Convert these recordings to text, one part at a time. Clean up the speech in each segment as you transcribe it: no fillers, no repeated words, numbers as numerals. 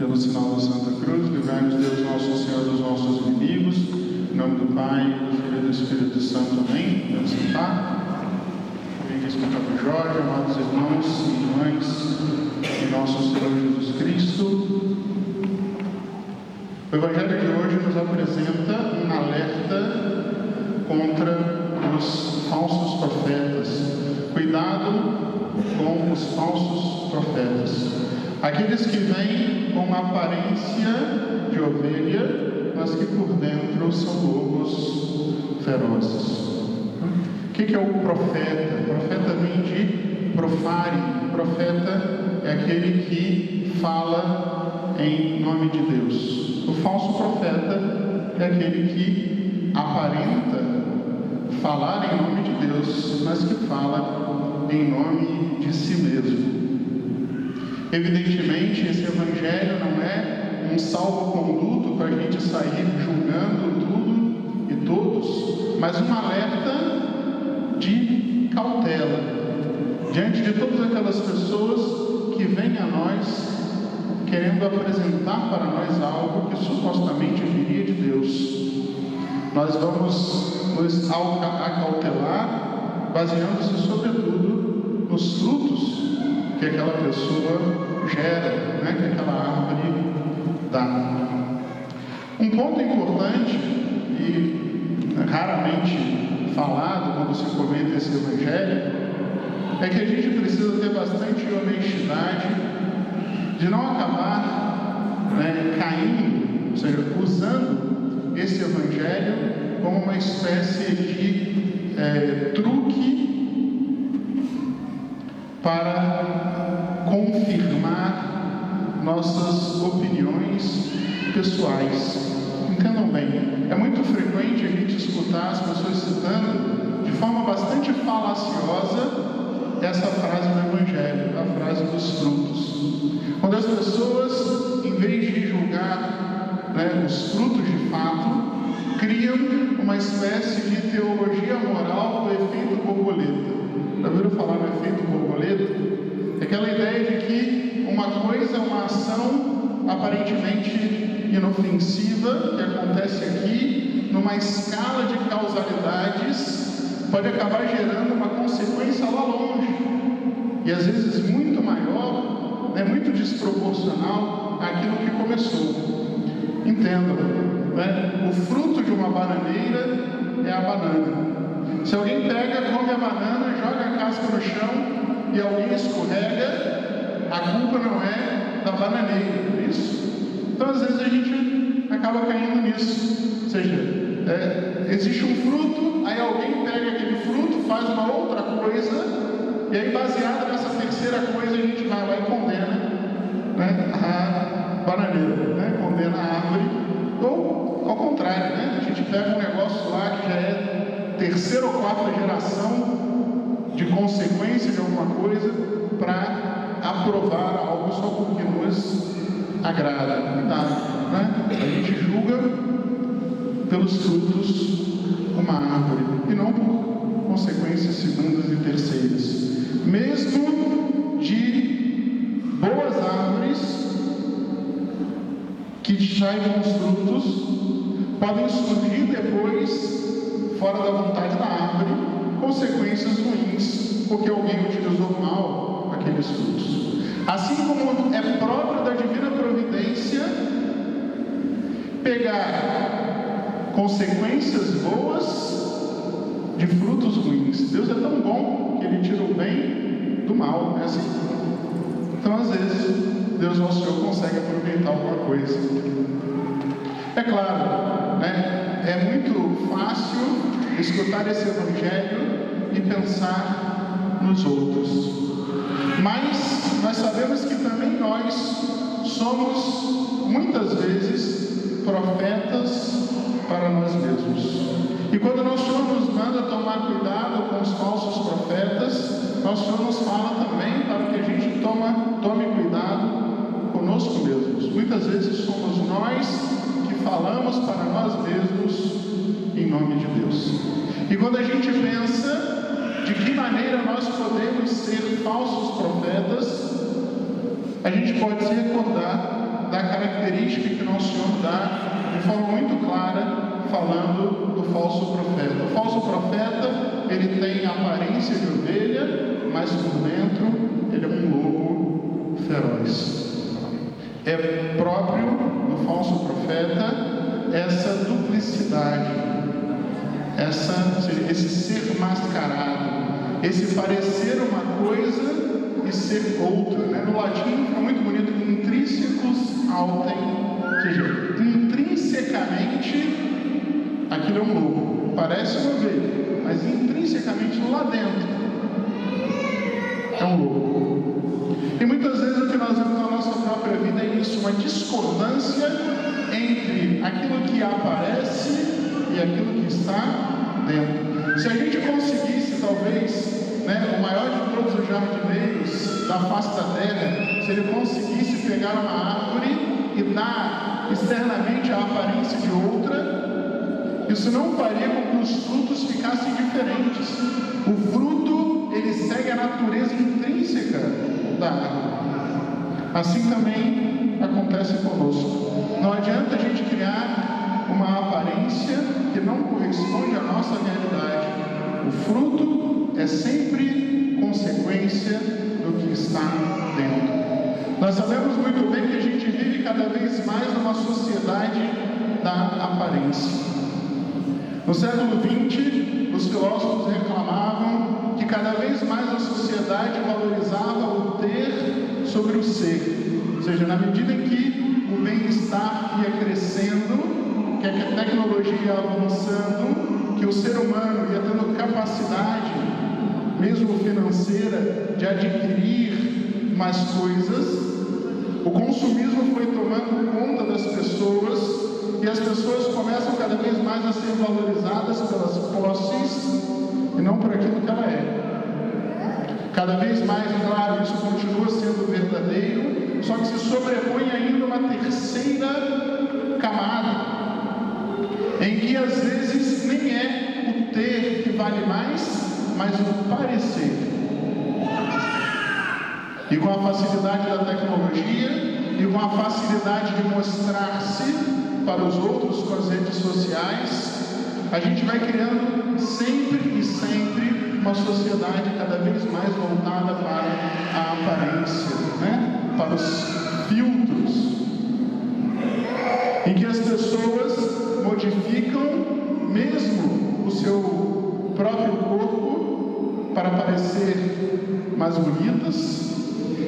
Pelo sinal da Santa Cruz, livrai-nos Deus nosso Senhor dos nossos inimigos. Em nome do Pai, do Filho e do Espírito Santo. Amém. Vamos sentar. Comigo, Espírito Jorge, amados irmãos e irmãs, em nosso Senhor Jesus Cristo. O Evangelho de hoje nos apresenta um alerta contra os falsos profetas. Cuidado com os falsos profetas. Aqueles que vêm com uma aparência de ovelha, mas que por dentro são lobos ferozes. O que é o profeta? O profeta vem de profare. O profeta é aquele que fala em nome de Deus. O falso profeta é aquele que aparenta falar em nome de Deus, mas que fala em nome de si mesmo. Evidentemente, esse evangelho não é um salvo-conduto para a gente sair julgando tudo e todos, mas um alerta de cautela diante de todas aquelas pessoas que vêm a nós querendo apresentar para nós algo que supostamente viria de Deus. Nós vamos nos acautelar, baseando-se sobretudo nos frutos que aquela pessoa gera, que aquela árvore dá. Um ponto importante e raramente falado quando se comenta esse evangelho é que a gente precisa ter bastante honestidade de não acabar caindo, ou seja, usando esse evangelho como uma espécie de truque para confirmar nossas opiniões pessoais. Entendam bem, é muito frequente a gente escutar as pessoas citando de forma bastante falaciosa essa frase do Evangelho, a frase dos frutos. Quando as pessoas, em vez de julgar os frutos de fato, criam uma espécie de teologia moral do efeito borboleta. Já ouviram falar no efeito borboleta? É aquela ideia de que uma coisa, uma ação aparentemente inofensiva que acontece aqui, numa escala de causalidades, pode acabar gerando uma consequência lá longe, e às vezes muito maior, muito desproporcional àquilo que começou. Entendam, o fruto de uma bananeira é a banana. Se alguém pega, come a banana, joga a casca no chão e alguém escorrega, a culpa não é da bananeira, não é isso? Então, às vezes, a gente acaba caindo nisso. Ou seja, existe um fruto, aí alguém pega aquele fruto, faz uma outra coisa, e aí, baseado nessa terceira coisa, a gente vai lá e condena a bananeira, condena a árvore, ou ao contrário, a gente pega um negócio lá que já é terceira ou quarta geração de consequência de alguma coisa para aprovar algo só porque nos agrada. A gente julga pelos frutos uma árvore e não por consequências segundas e terceiras. Mesmo de boas árvores que saem com os frutos, podem surgir depois, fora da vontade da árvore, consequências ruins, porque alguém utilizou mal aqueles frutos. Assim como é próprio da divina providência pegar consequências boas de frutos ruins. Deus é tão bom que Ele tira o bem do mal, é assim. Então, às vezes, Deus nosso Senhor consegue aproveitar alguma coisa. É claro, é muito fácil escutar esse evangelho e pensar nos outros. Mas nós sabemos que também nós somos, muitas vezes, profetas para nós mesmos. E quando nosso Senhor nos manda tomar cuidado com os falsos profetas, nosso Senhor nos fala também para que a gente tome cuidado conosco mesmos. Muitas vezes somos nós que falamos para nós mesmos em nome de Deus. E quando a gente pensa de que maneira nós podemos ser falsos profetas, a gente pode se recordar da a característica que nosso Senhor dá de forma muito clara, falando do falso profeta. O falso profeta, ele tem a aparência de ovelha, mas por dentro ele é um lobo feroz. É próprio do falso profeta essa duplicidade, esse ser mascarado, esse parecer uma coisa e ser outra, né? No latim fica muito bonito, intrínsecos autem, ou seja, intrinsecamente aquilo é um lobo, parece uma ovelha, mas intrinsecamente lá dentro é um lobo. E muitas vezes o que nós vemos na nossa própria vida é isso, uma discordância entre aquilo que aparece e aquilo que está dentro. Se a gente conseguisse, talvez, o maior de todos os jardineiros da face da terra, se ele conseguisse pegar uma árvore e dar externamente a aparência de outra, isso não faria com que os frutos ficassem diferentes. O fruto, ele segue a natureza intrínseca da árvore. Assim também acontece conosco. Não adianta a gente criar uma aparência que não corresponde à nossa realidade. O fruto é sempre consequência do que está dentro. Nós sabemos muito bem que a gente vive cada vez mais numa sociedade da aparência. No século XX, os filósofos reclamavam que cada vez mais a sociedade valorizava o ter sobre o ser. Ou seja, na medida em que o bem-estar ia crescendo, que a tecnologia ia avançando, que o ser humano ia tendo capacidade, mesmo financeira, de adquirir mais coisas, o consumismo foi tomando conta das pessoas e as pessoas começam cada vez mais a ser valorizadas pelas posses e não por aquilo que ela é. Cada vez mais, claro, isso continua sendo verdadeiro, só que se sobrepõe ainda uma terceira camada, em que às vezes nem é o ter que vale mais, mas o parecer. E com a facilidade da tecnologia, e com a facilidade de mostrar-se para os outros com as redes sociais, a gente vai criando sempre e sempre uma sociedade cada vez mais voltada para a aparência, para os filtros, em que as pessoas modificam mesmo o seu próprio corpo para parecer mais bonitas,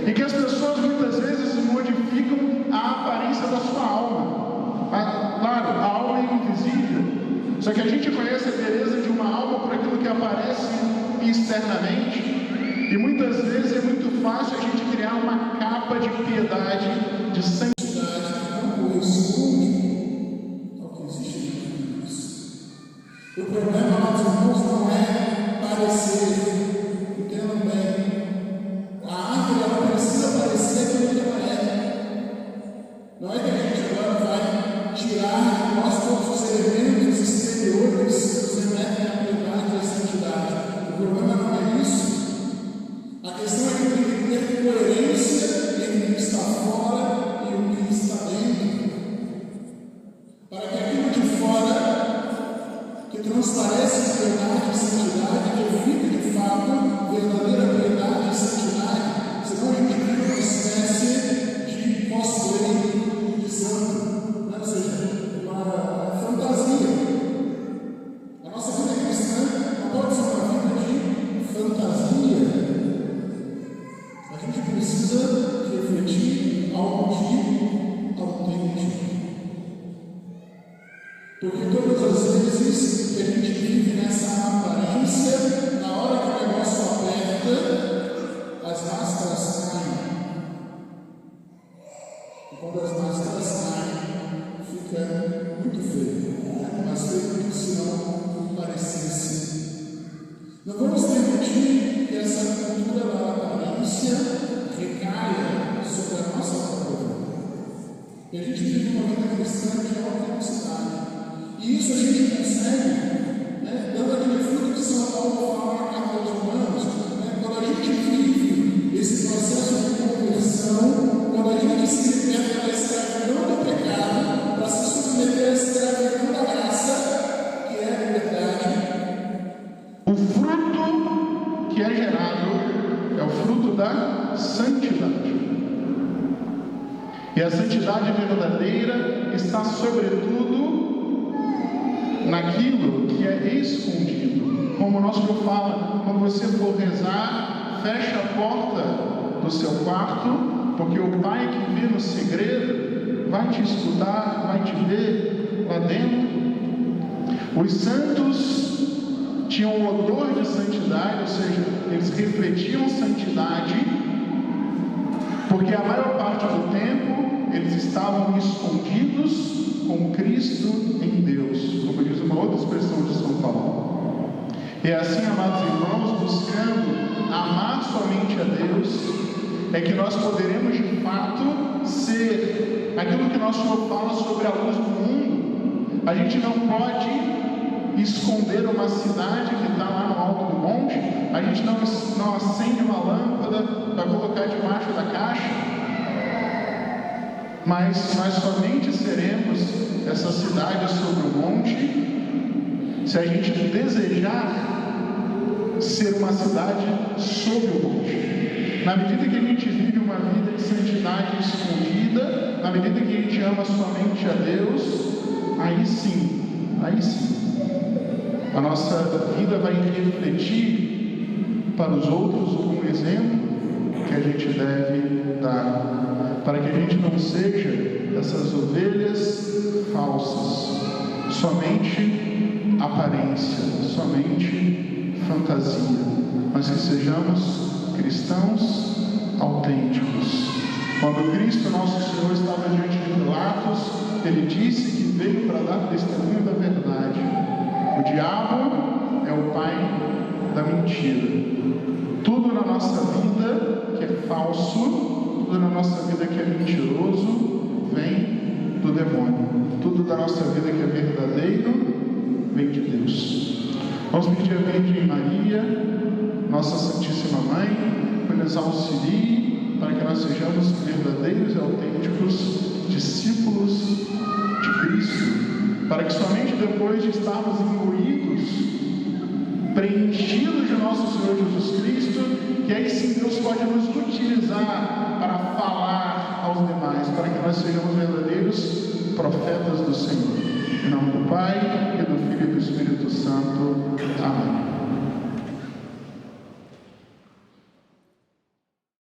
e que as pessoas muitas vezes modificam a aparência da sua alma. Claro, a alma é invisível, só que a gente conhece a beleza de uma alma por aquilo que aparece externamente, e muitas vezes é muito fácil a gente criar uma capa de piedade, de santidade, que não corresponde ao que existe em Deus. O problema, meus irmãos, não é parecer, entendam bem. A árvore, ela precisa parecer aquilo que ela é. Não é que a gente agora vai tirar de nós todos os elementos exteriores que nos remetem à piedade e à santidade. O problema não é isso. A questão é que tem que ter coerência entre o que está fora e o que está dentro, para que aquilo de fora, que transparece piedade e santidade, que evite de fato verdadeira piedade e santidade, senão a gente cria uma espécie de cosplay de santo, ou seja, uma fantasia. A nossa vida cristã não pode ser uma vida de fantasia. A gente precisa refletir algo de autêntico. Porque todas as vezes que a gente vive nessa aparência, na hora que o negócio aperta, as máscaras caem. E quando as máscaras caem, fica muito feio. Mas feio que se não parecesse. Não vamos permitir que essa cultura da aparência recaia sobre a nossa própria vida. E a gente vive uma vida cristã de autenticidade. E isso a gente consegue, dando aquele fruto que São Paulo fala na carta aos Romanos, quando a gente vive esse processo de conversão, quando a gente se liberta da escravidão santidade. E a santidade verdadeira está, sobretudo, naquilo que é escondido. Como o nosso Senhor fala, quando você for rezar, feche a porta do seu quarto, porque o Pai que vê no segredo vai te escutar, vai te ver lá dentro. Os santos tinham um odor de santidade, ou seja, eles refletiam santidade, porque a maior parte do tempo eles estavam escondidos com Cristo em Deus, como diz uma outra expressão de São Paulo. E assim, amados irmãos, buscando amar somente a Deus, é que nós poderemos de fato ser aquilo que nosso Senhor fala sobre a luz do mundo. A gente não pode esconder uma cidade que está lá no alto do monte, a gente não acende uma lâmpada para colocar debaixo da caixa, mas nós somente seremos essa cidade sobre o monte se a gente desejar ser uma cidade sobre o monte. Na medida que a gente vive uma vida de santidade escondida, na medida que a gente ama somente a Deus, aí sim, a nossa vida vai refletir para os outros um exemplo que a gente deve dar, para que a gente não seja essas ovelhas falsas, somente aparência, somente fantasia, mas que sejamos cristãos autênticos. Quando Cristo, nosso Senhor, estava diante de Pilatos, ele disse que veio para dar testemunho da verdade. O diabo é o pai da mentira. Tudo na nossa vida que é falso, tudo na nossa vida que é mentiroso, vem do demônio. Tudo da nossa vida que é verdadeiro, vem de Deus. Vamos pedir a Virgem Maria, nossa Santíssima Mãe, que nos auxilie para que nós sejamos verdadeiros e autênticos discípulos de Cristo, para que somente depois de estarmos imbuídos, preenchidos de nosso Senhor Jesus Cristo, que aí sim Deus pode nos utilizar para falar aos demais, para que nós sejamos verdadeiros profetas do Senhor. Em nome do Pai, e do Filho e do Espírito Santo. Amém.